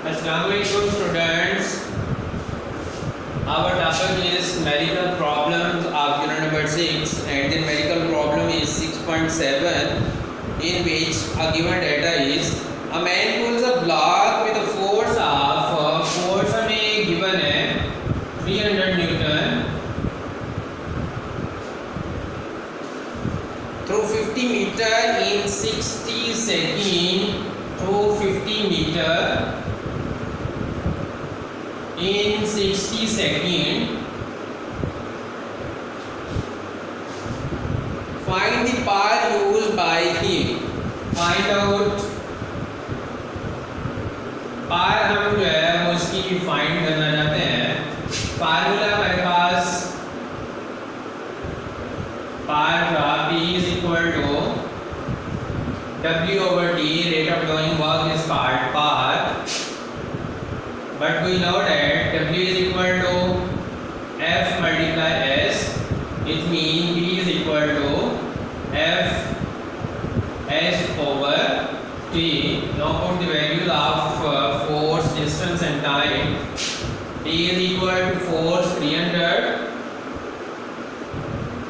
Assalamualaikum students. Our topic is numerical problems of unit number 6 and the numerical problem is 6.7 in which a given data is a man pulls a block with a force of force हमें given है 300 Newton through 50 meter in 60 seconds through 50 meter in 60 seconds. Find the power used by him. Find out पार हम जो है वो इसकी find करना चाहते हैं. फार्मूला हमारे पास पार का P is equal to W over T, rate of doing work is called power. But we know that W is equal to F multiply S. It means P is equal to F S over T. Now put the values of force, distance and time. T is equal to force 300.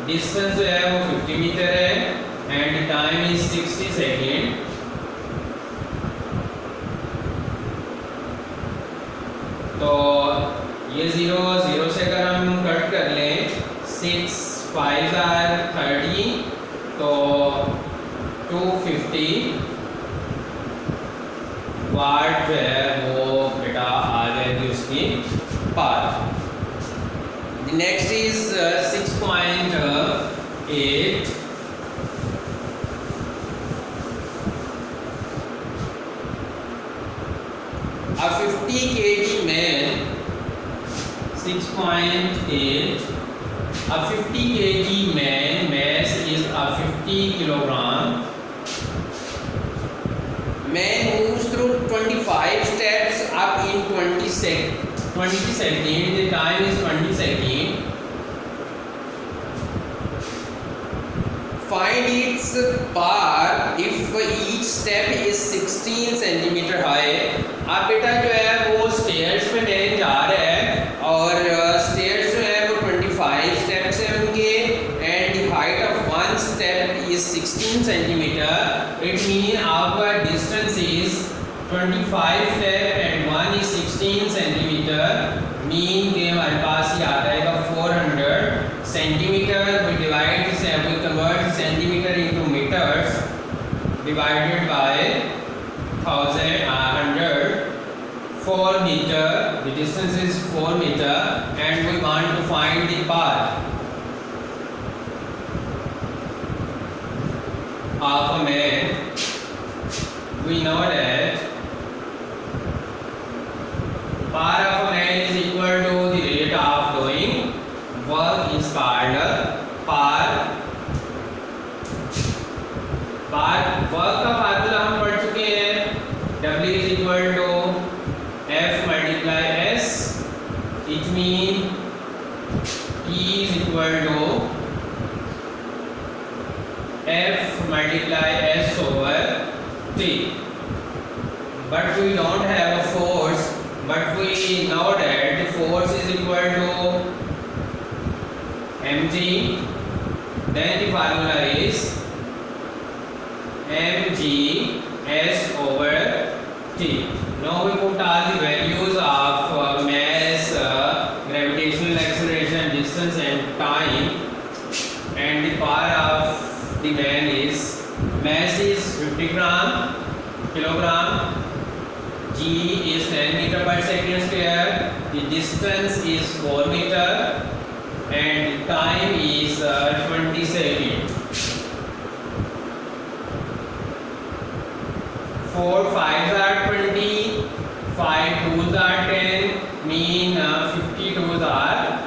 Distance जो है वो 50 metre है and time is 60 second. तो ये 0 से अगर हम cut कर लें 6 5 are 30 तो 250 वाट जो है वो बेटा आ जाएगी उसकी power. The next is 6.8. A 50 kg man, 6.8. A 50 kg man mass is a 50 kilogram. Man moves through 25 steps up in 20 seconds. The time is 20 seconds. Find its power if each step is 16 centimeter high. आप बेटा जो है वो stairs पे मेरे जा रहे हैं और स्टेयर्स जो है वो 25 स्टेप्स हैं उनके and the height of one step is 16 centimeter. It means our distance is 25 step and one is 16 centimeter. Mean के हमारे पास ही आ जाएगा 400 centimeter. We divide this and we convert centimeter into meters divided by 100. 4 meter. The distance is 4 meter and we want to find the power of a man. We know that power of a man is equal to the rate of doing work is called power. Work का formula हम पढ़ चुके हैं. W is equal to F multiply S. It means E is equal to F multiply S over T. But we don't have a force. But we know that the force is equal to mg. Then the formula is mg s over t. Now we put all the values of mass, gravitational acceleration, distance and time, and the power of the man is mass is 50 kilogram. G is 10 meter per second square. The distance is 4 meter and the time is 20 seconds. 4 5s are 20, 5 2s are 10, mean 50 2s are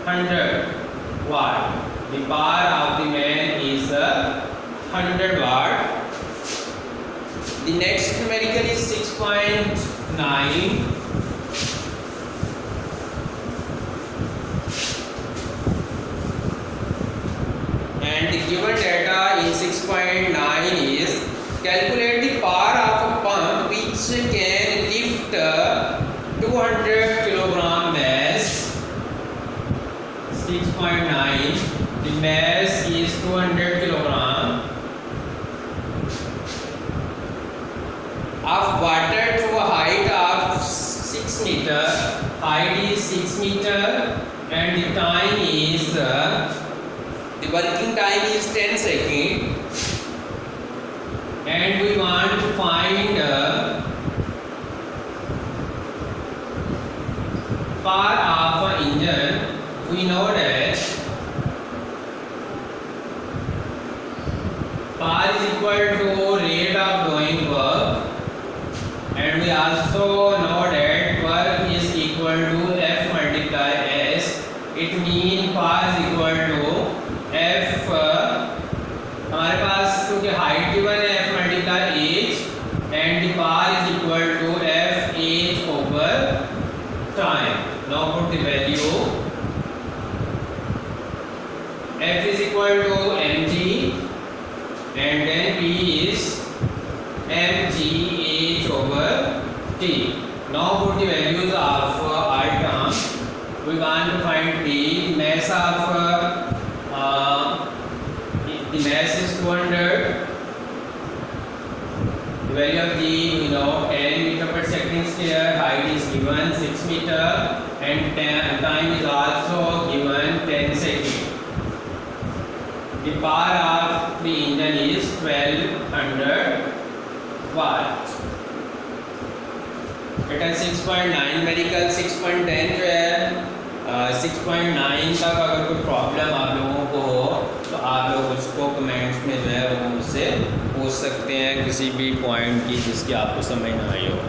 100 watt. The power of the man is 100 watt. The next numerical is 6.9. And the given data in 6.9 is calculate the power of a pump which can lift 200 kilogram mass, 6.9, the mass is 200 kilogram of water to a height of 6 meter, height is 6 meter and the time is the working time is 10 seconds and we want to find power of an engine. We know that power is equal to rate of doing work and we also know that work is equal to F multiply S. It means power is equal to F हमारे पास क्योंकि height given है F multiply H and the power is equal to F H over time. Now put the value. F is equal to mg and then P is mgh over t. Now put the values of our term. We want to find P. Mass of the mass is 200. The value of G we know 10 meter per second square. Height is given 6 meter and time is also given 10 seconds. The power of the engine is 1200 watt. बेटा 6.9 medical 6.10 जो है 6.9 तक अगर कोई problem आप लोगों को हो तो आप लोग उसको कमेंट्स में जो है वो मुझसे पूछ सकते हैं किसी भी पॉइंट की जिसकी आपको समझ ना आई हो.